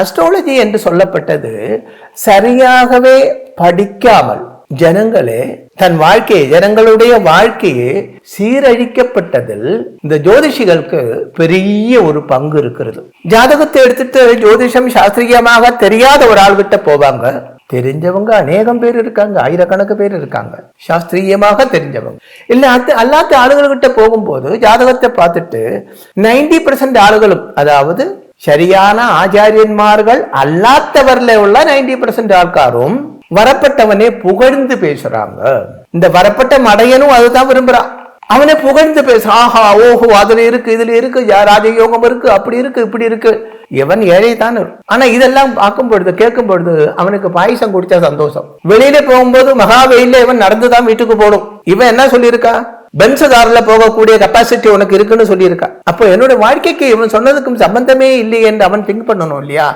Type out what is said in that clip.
Astrology என்று சொல்லப்பட்டது சரியாகவே படிக்காமல் ஜனங்களே ஜனங்களுடைய வாழ்க்கையே சீரழிக்கப்பட்டதில் இந்த ஜோதிஷிகளுக்கு பெரிய ஒரு பங்கு இருக்கிறது. ஜாதகத்தை எடுத்துட்டு ஜோதிஷம் சாஸ்திரியமாக தெரியாத ஒரு ஆள்கிட்ட போவாங்க. தெரிஞ்சவங்க அநேகம் பேர் இருக்காங்க, ஆயிரக்கணக்கு பேர் இருக்காங்க சாஸ்திரியமாக தெரிஞ்சவங்க. இல்ல அல்லாத ஆளுகிட்ட போகும்போது ஜாதகத்தை பார்த்துட்டு 90% ஆளுகளும், அதாவது சரியான ஆச்சாரியன்மார்கள் அல்லாதவர்ல உள்ள 90% ஆட்காரும் வரப்பட்டவனே புகழ்ந்து பேசுறாங்க. இந்த வரப்பட்ட மடையனும் அதுதான் விரும்புறான். அவனை புகழ்ந்து பேச, ஆஹா ஓஹோ அதுல இருக்கு இதுல இருக்கு ராஜயோகம் இருக்கு, அப்படி இருக்கு இப்படி இருக்கு. இவன் ஏழை தான். ஆனா இதெல்லாம் பார்க்கும் பொழுது கேட்கும் பொழுது அவனுக்கு பாயசம் குடிச்சா சந்தோஷம். வெளியில போகும்போது மகா வெயில இவன் நடந்துதான் வீட்டுக்கு போடும். இவன் என்ன சொல்லியிருக்கா, பென்ஸ் கார்ல போகக்கூடிய கெப்பாசிட்டி உனக்கு இருக்குன்னு சொல்லியிருக்கா. அப்போ என்னோட வாழ்க்கைக்கு இவன் சொன்னதுக்கும் சம்பந்தமே இல்லையே என்று அவன் திங்க் பண்ணணும் இல்லையா?